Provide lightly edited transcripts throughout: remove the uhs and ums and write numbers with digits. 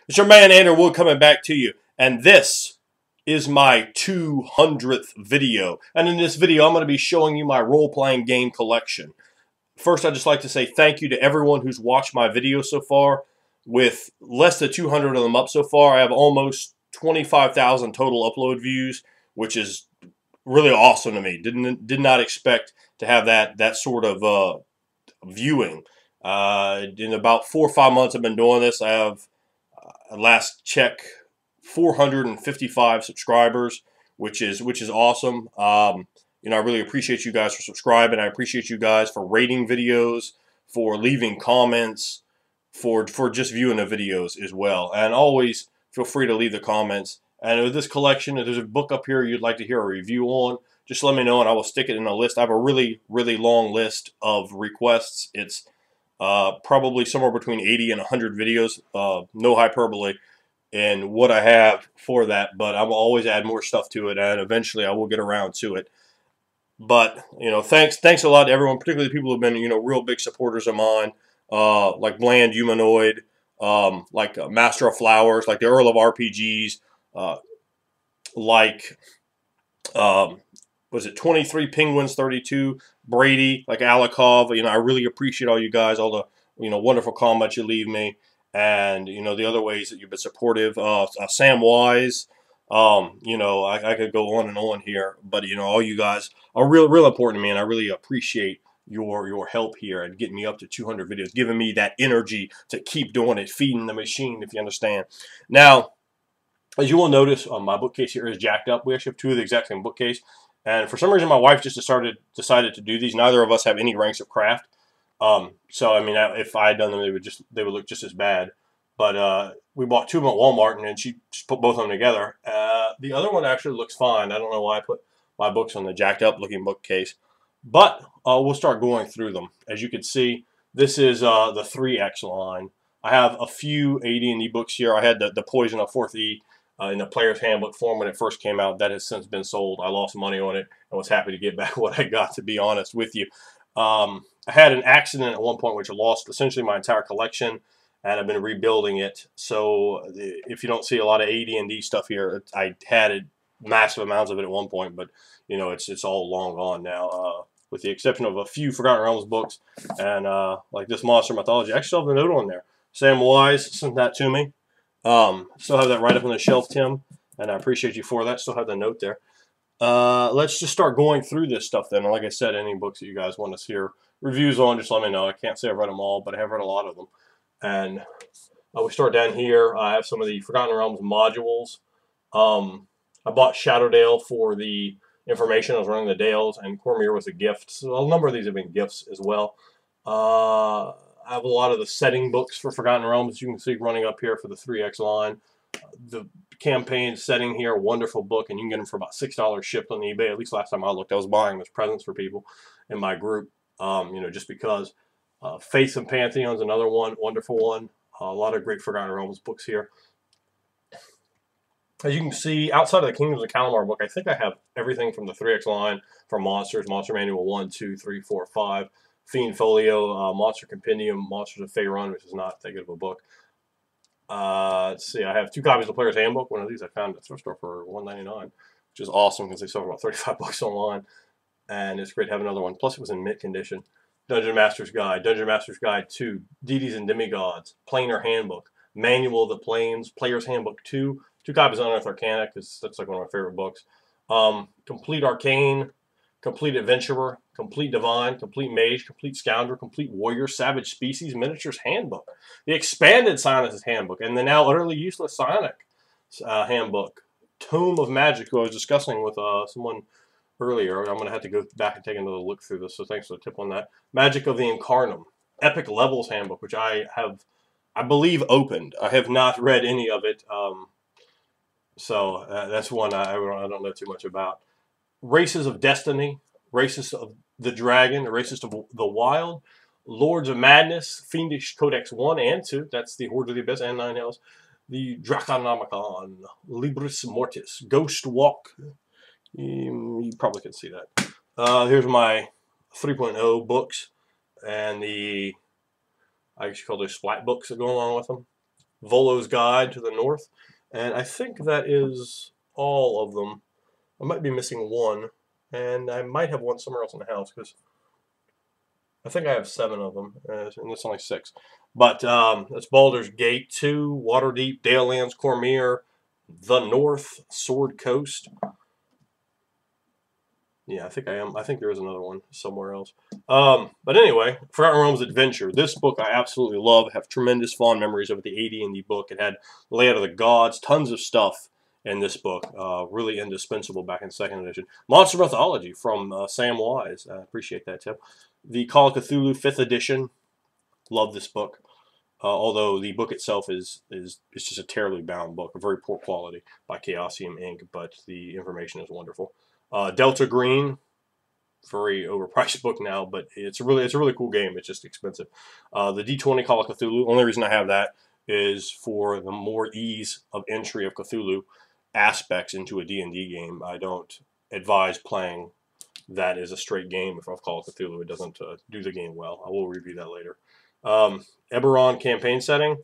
It's your man Andrew Wood coming back to you, and this is my 200th video. And in this video, I'm going to be showing you my role-playing game collection. First, I'd just like to say thank you to everyone who's watched my videos so far. With less than 200 of them up so far, I have almost 25,000 total upload views, which is really awesome to me. Did not expect to have that sort of viewing. In about 4 or 5 months I've been doing this, I have last check 455 subscribers, which is awesome. You know, I really appreciate you guys for subscribing. I appreciate you guys for rating videos, for leaving comments, for just viewing the videos as well. And always feel free to leave the comments. And with this collection, if there's a book up here you'd like to hear a review on, just let me know and I will stick it in a list. I have a really long list of requests. It's probably somewhere between 80 and 100 videos, no hyperbole, in what I have for that. But I will always add more stuff to it, and eventually I will get around to it. But you know, thanks a lot to everyone, particularly the people who've been real big supporters of mine, like Bland Humanoid, like Master of Flowers, like the Earl of RPGs, like was it 23 Penguins 32 Brady, like Alikov. I really appreciate all you guys, all the wonderful comments you leave me, and the other ways that you've been supportive. Sam Wise, I could go on and on here, but all you guys are real important to me, and I really appreciate your help here and getting me up to 200 videos, giving me that energy to keep doing it, feeding the machine, if you understand. Now, as you will notice, my bookcase here is jacked up. We actually have two of the exact same bookcase. And for some reason, my wife just decided to do these. Neither of us have any ranks of craft. So I mean, if I had done them, they would look just as bad. But we bought two of them at Walmart, and then she just put both of them together. The other one actually looks fine. I don't know why I put my books on the jacked up looking bookcase. But we'll start going through them. As you can see, this is the 3X line. I have a few AD&D books here. I had the Poison of 4th E. In the Player's Handbook form when it first came out. That has since been sold. I lost money on it and was happy to get back what I got, to be honest with you. I had an accident at one point which I lost essentially my entire collection, and I've been rebuilding it. So if you don't see a lot of AD&D stuff here, I had massive amounts of it at one point, but it's all long gone now, with the exception of a few Forgotten Realms books and like this Monster Mythology. I actually still have the note on there. Sam Wise sent that to me. Still have that right up on the shelf, Tim, and I appreciate you for that. Still have the note there. Let's just start going through this stuff then. And like I said, any books that you guys want to hear reviews on, just let me know. I can't say I've read them all, but I have read a lot of them. And we start down here. I have some of the Forgotten Realms modules. I bought Shadowdale for the information. I was running the Dales, and Cormier was a gift. So a number of these have been gifts as well. I have a lot of the setting books for Forgotten Realms, as you can see running up here for the 3X line. The campaign setting here, wonderful book, and you can get them for about $6 shipped on eBay. At least last time I looked, I was buying them as presents for people in my group, just because. Faith and Pantheon's another one, wonderful one. A lot of great Forgotten Realms books here. As you can see, outside of the Kingdoms of Kalamar book, I think I have everything from the 3X line for Monsters, Monster Manual 1, 2, 3, 4, 5. Fiend Folio, Monster Compendium, Monsters of Faerun, which is not that good of a book. Let's see, I have 2 copies of the Player's Handbook. One of these I found at the thrift store for $1.99, which is awesome because they sell for about 35 bucks online. And it's great to have another one. Plus, it was in mint condition. Dungeon Master's Guide, Dungeon Master's Guide 2, Deities and Demigods, Planar Handbook, Manual of the Planes, Player's Handbook 2, 2 copies of Unearthed Arcana, because that's like one of my favorite books. Complete Arcane, Complete Adventurer, Complete Divine, Complete Mage, Complete Scoundrel, Complete Warrior, Savage Species, Miniatures Handbook, the expanded Psionic's Handbook, and the now utterly useless Psionic Handbook, Tome of Magic, who I was discussing with someone earlier. I'm going to have to go back and take another look through this, so thanks for the tip on that. Magic of the Incarnum, Epic Levels Handbook, which I believe, opened. I have not read any of it, so that's one I don't know too much about. Races of Destiny, Races of the Dragon, Races of the Wild, Lords of Madness, Fiendish Codex 1 and 2, that's the Horde of the Abyss and Nine Hells, the Draconomicon, Libris Mortis, Ghost Walk, you probably can see that. Here's my 3.0 books, and I guess you call those splat books that go along with them. Volo's Guide to the North. And I think that is all of them. I might be missing one, and I might have one somewhere else in the house, because I think I have 7 of them, and it's only 6. But that's Baldur's Gate 2, Waterdeep, Dalelands, Cormyr, The North, Sword Coast. Yeah, I think I am. I think there is another one somewhere else. But anyway, Forgotten Realms Adventure. This book I absolutely love. Have tremendous fond memories of the AD&D book. It had Layout of the Gods, tons of stuff in this book. Really indispensable back in 2nd edition. Monster Mythology from Sam Wise. I appreciate that, Tim. The Call of Cthulhu 5th edition. Love this book. Although the book itself is just a terribly bound book, a very poor quality by Chaosium Inc., but the information is wonderful. Delta Green, very overpriced book now, but it's a really cool game. It's just expensive. The D20 Call of Cthulhu. Only reason I have that is for the more ease of entry of Cthulhu aspects into a D&D game. I don't advise playing that as a straight game. If I've Call of Cthulhu, it doesn't do the game well. I will review that later. Eberron campaign setting.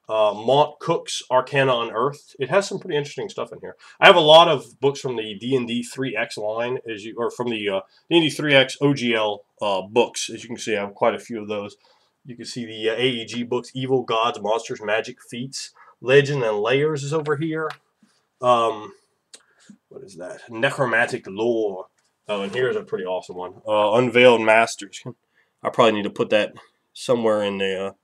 Mont Cook's Arcana Unearthed. It has some pretty interesting stuff in here. I have a lot of books from the D&D 3X line, or from the D&D 3X OGL books. As you can see, I have quite a few of those. You can see the AEG books, Evil Gods, Monsters, Magic Feats. Legend and Layers is over here. What is that? Necromantic Lore. Oh, and here's a pretty awesome one. Unveiled Masters. I probably need to put that somewhere in the...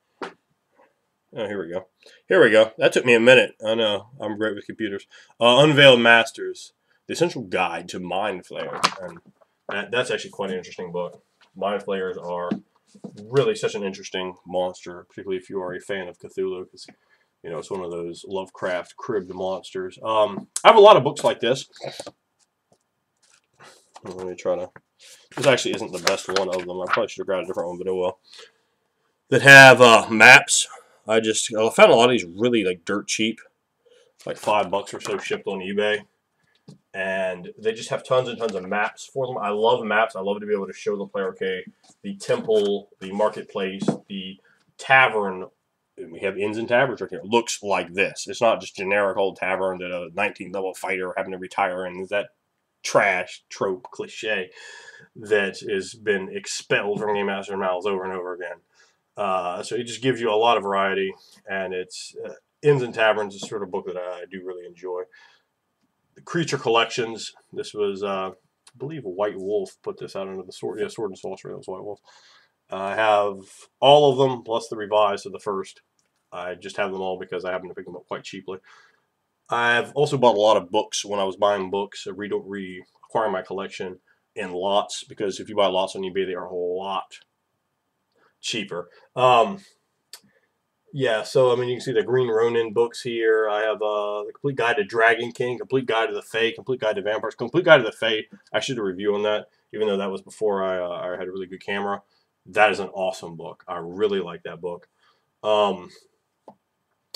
Oh, here we go. Here we go. That took me a minute. I know. I'm great with computers. Unveiled Masters. The Essential Guide to Mind Flayers. And that's actually quite an interesting book. Mind Flayers are really such an interesting monster, particularly if you are a fan of Cthulhu, because, you know, it's one of those Lovecraft cribbed monsters. I have a lot of books like this. Let me try to... This actually isn't the best one of them. I probably should have grabbed a different one, but oh well. That have maps. I found a lot of these really like dirt cheap, like $5 or so shipped on eBay, and they just have tons and tons of maps for them. I love maps. I love to be able to show the player, okay, the temple, the marketplace, the tavern. We have inns and taverns right here. Looks like this. It's not just generic old tavern that a 19th level fighter having to retire in. That trash trope cliche that has been expelled from Game Master Miles over and over again. So it just gives you a lot of variety, and it's Inns and Taverns is sort of a book that I do really enjoy. The Creature Collections. This was, I believe, White Wolf put this out under the Sword. Yeah, Sword and Sorcery. That was White Wolf. I have all of them plus the revised of the first. I just have them all because I happen to pick them up quite cheaply. I've also bought a lot of books when I was buying books, acquiring my collection in lots, because if you buy lots on eBay, they are a whole lot cheaper. Yeah, so I mean, you can see the Green Ronin books here. I have the Complete Guide to Dragon King, Complete Guide to the Fae, Complete Guide to Vampires, Complete Guide to the Fae. I should do a review on that, even though that was before I had a really good camera. That is an awesome book. I really like that book. I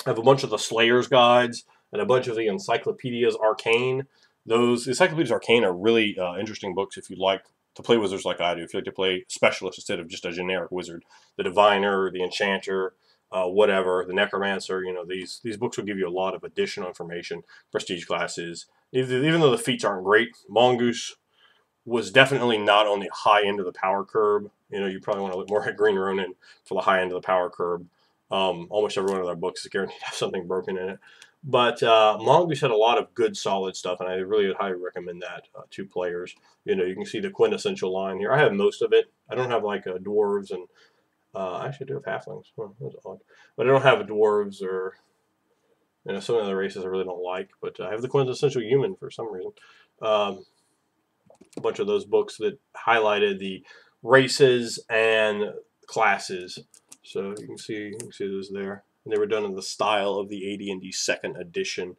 have a bunch of the Slayer's guides and a bunch of the Encyclopedias Arcane. Those Encyclopedias Arcane are really interesting books if you like to play wizards like I do. If you like to play specialists instead of just a generic wizard. The Diviner, the Enchanter, whatever, the Necromancer, you know, these books will give you a lot of additional information, prestige classes. Even though the feats aren't great, Mongoose was definitely not on the high end of the power curve. You know, you probably want to look more at Green Ronin for the high end of the power curve. Almost every one of their books is guaranteed to have something broken in it. But Mongoose had a lot of good, solid stuff, and I really would highly recommend that to players. You know, you can see the quintessential line here. I have most of it. I don't have like dwarves and actually I do have halflings. Oh, that's odd. But I don't have dwarves or, you know, some of the races I really don't like. But I have the quintessential human for some reason. A bunch of those books that highlighted the races and classes. So you can see those there. And they were done in the style of the AD&D 2nd edition,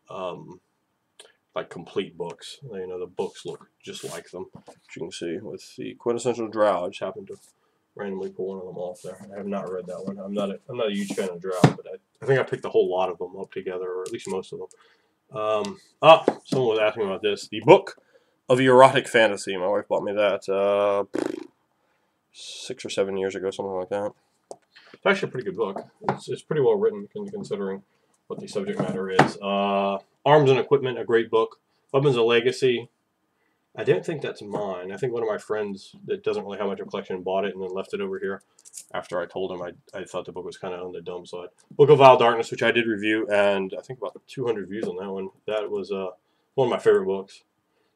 like complete books. You know, the books look just like them. As you can see with the quintessential drow. I just happened to randomly pull one of them off there. I have not read that one. I'm not a huge fan of drow, but I think I picked a whole lot of them up together, or at least most of them. Someone was asking about this. The Book of Erotic Fantasy. My wife bought me that 6 or 7 years ago, something like that. It's actually a pretty good book. It's pretty well written, considering what the subject matter is. Arms and Equipment, a great book. Weapons of Legacy. I don't think that's mine. I think one of my friends that doesn't really have much of a collection bought it and then left it over here after I told him I thought the book was kind of on the dumb side. Book of Vile Darkness, which I did review, and I think about 200 views on that one. That was one of my favorite books.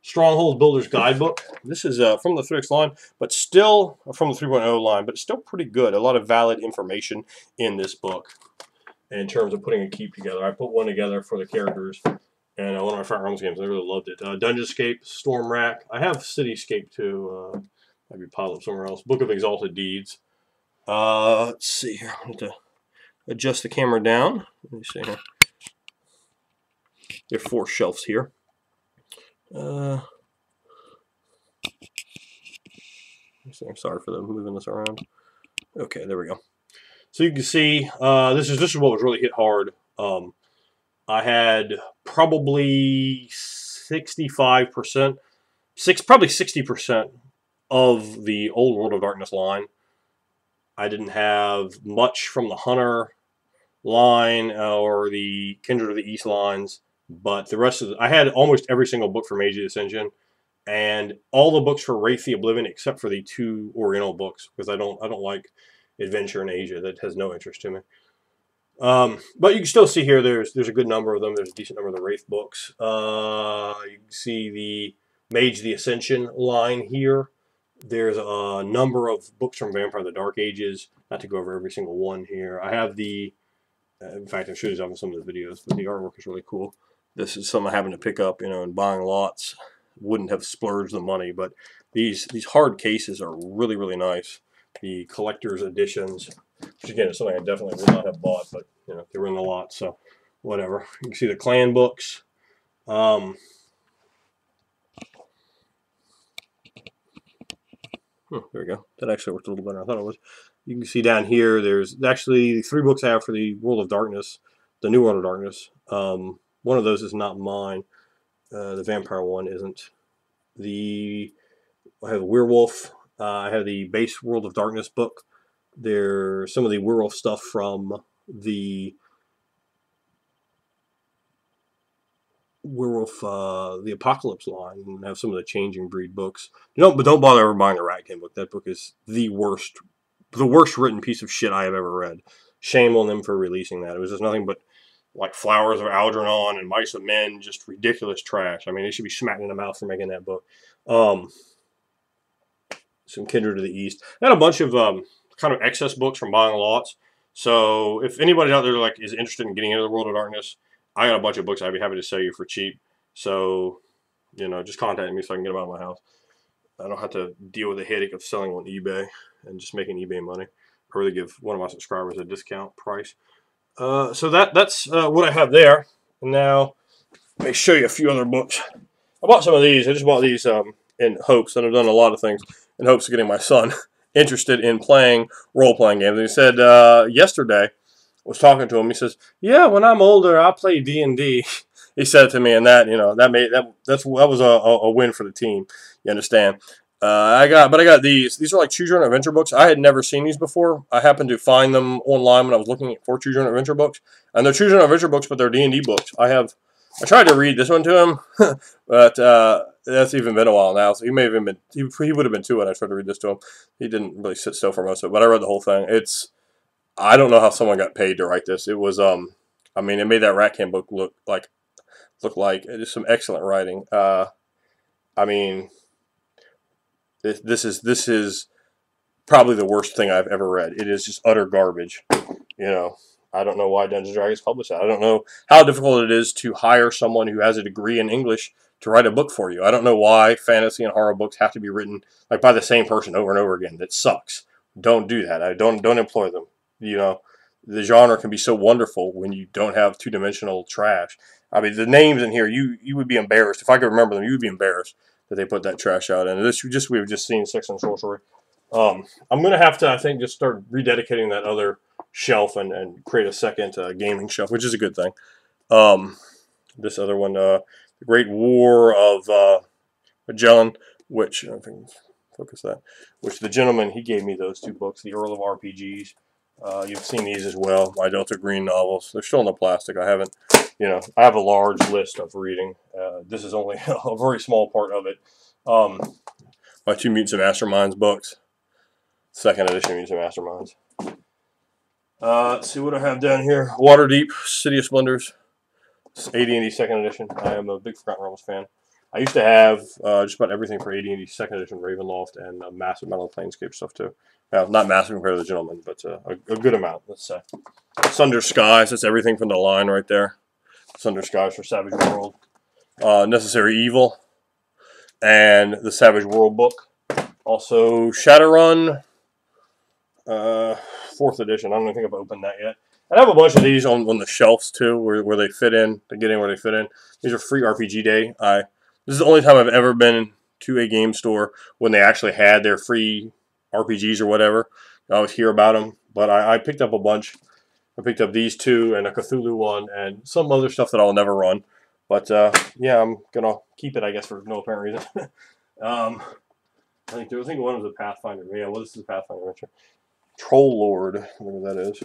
Stronghold Builder's Guidebook. This is from the 3X line, but still from the 3.0 line, but still pretty good. A lot of valid information in this book in terms of putting a keep together. I put one together for the characters, and one of my Fire Arms games. I really loved it. Dungeonscape, Storm Rack. I have Cityscape too. Maybe pile up somewhere else. Book of Exalted Deeds. Let's see here. I need to adjust the camera down. Let me see here. There are 4 shelves here. I'm sorry for moving this around. Okay, there we go. So you can see this is what was really hit hard. I had probably 65%, probably 60% of the old World of Darkness line. I didn't have much from the Hunter line or the Kindred of the East lines, but the rest of I had almost every single book from Age of Ascension, and all the books for Wraith the Oblivion except for the 2 Oriental books, because I don't like adventure in Asia. That has no interest to me. But you can still see here there's a good number of them. There's a decent number of the Wraith books. You can see the Mage the Ascension line here. There's a number of books from Vampire the Dark Ages. Not to go over every single one here. I have the, in fact, I've showed you off in some of the videos, but the artwork is really cool. This is something I happen to pick up, and buying lots. Wouldn't have splurged the money, but these hard cases are really, really nice. The collector's editions, which again is something I definitely would not have bought, but they were in the lot, so whatever. You can see the clan books. There we go. That actually worked a little better than I thought it was. You can see down here, there's actually 3 books I have for the World of Darkness, the New World of Darkness. One of those is not mine. The Vampire one isn't. I have Werewolf. I have the base World of Darkness book. There's some of the Werewolf stuff from the Werewolf, the Apocalypse line, and have some of the Changing Breed books. But don't bother ever buying the Ratkin book. That book is the worst written piece of shit I have ever read. Shame on them for releasing that. It was just nothing but like Flowers of Algernon and Mice of Men, just ridiculous trash. I mean, they should be smacked in the mouth for making that book. Some Kindred of the East. I had a bunch of kind of excess books from buying lots. So if anybody out there is interested in getting into the World of Darkness, I got a bunch of books I'd be happy to sell you for cheap. So, just contact me so I can get them out of my house. I don't have to deal with the headache of selling on eBay and just making eBay money. I really give one of my subscribers a discount price. So that's what I have there. And now, let me show you a few other books. I bought some of these. I just bought these in hopes, and I've done a lot of things in hopes of getting my son interested in playing role-playing games. And he said yesterday, I was talking to him, he says, "Yeah, when I'm older, I'll play D&D." He said to me, and that that was a win for the team. You understand? I got these. These are like Choose Your Own Adventure books. I had never seen these before. I happened to find them online when I was looking for Choose Your Own Adventure books, and they're Choose Your Own Adventure books, but they're D&D books. I tried to read this one to him, but that's even been a while now. So he may have even been he would have been 2 when I tried to read this to him. He didn't really sit still for most of it, but I read the whole thing. I don't know how someone got paid to write this. It was I mean, it made that Ratkin book look like it is some excellent writing. I mean, this is probably the worst thing I've ever read. It is just utter garbage. I don't know why Dungeons & Dragons published that. I don't know how difficult it is to hire someone who has a degree in English to write a book for you. I don't know why fantasy and horror books have to be written by the same person over and over again. That sucks. Don't do that. I don't employ them. The genre can be so wonderful when you don't have 2-dimensional trash. I mean, the names in here, you would be embarrassed. If I could remember them, you would be embarrassed that they put that trash out. And we've just seen Sex and Sorcery. I'm going to have to, I think, just start rededicating that other shelf and create a second gaming shelf, which is a good thing. This other one, The Great War of Magellan, which, I think, focus that, which the gentleman, he gave me those 2 books, The Earl of RPGs, You've seen these as well, my Delta Green novels. They're still in the plastic. I haven't, I have a large list of reading. This is only a very small part of it. My Two Mutants and Masterminds books. Second edition Mutants and Masterminds. Let's see what I have down here. Waterdeep, City of Splendors. AD&D second edition. I am a big Forgotten Realms fan. I used to have just about everything for AD&D second edition, Ravenloft, and massive amount of Planescape stuff too. Not massive compared to the Gentleman, but a good amount, let's say. Sunder Skies, that's everything from the line right there. Sunder Skies for Savage World. Necessary Evil, and the Savage World book. Also, Shadowrun, 4th edition. I don't think I've opened that yet. And I have a bunch of these on the shelves too, where they fit in. They get in where they fit in. These are free RPG Day. This is the only time I've ever been to a game store when they actually had their free RPGs or whatever. I always hear about them, but I picked up a bunch. I picked up these two and a Cthulhu one and some other stuff that I'll never run. But yeah, I'm gonna keep it, I guess, for no apparent reason. I think one was a Pathfinder. Yeah, well, this is a Pathfinder adventure. Troll Lord, whatever that is.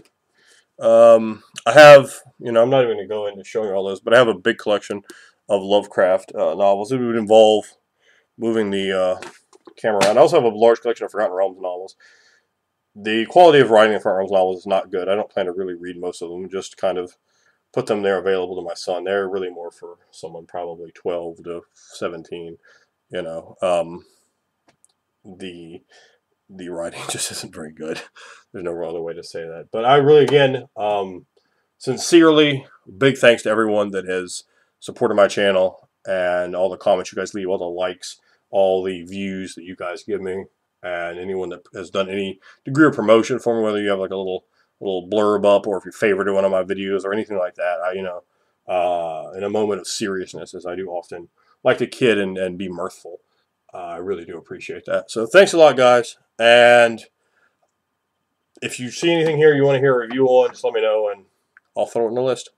I have, I'm not even going to go into showing all those, but I have a big collection of Lovecraft novels. It would involve moving the camera around. I also have a large collection of Forgotten Realms novels. The quality of writing in Forgotten Realms novels is not good. I don't plan to really read most of them, just kind of put them there available to my son. They're really more for someone probably 12 to 17, the writing just isn't very good. There's no other way to say that. But I really, again, sincerely, big thanks to everyone that has supported my channel and all the comments you guys leave, all the likes, all the views that you guys give me, and anyone that has done any degree of promotion for me, whether you have like a little blurb up or if you favorited one of my videos or anything like that. In a moment of seriousness, as I do often like to kid and be mirthful. I really do appreciate that. So thanks a lot, guys. And if you see anything here you want to hear a review on, just let me know and I'll throw it in the list.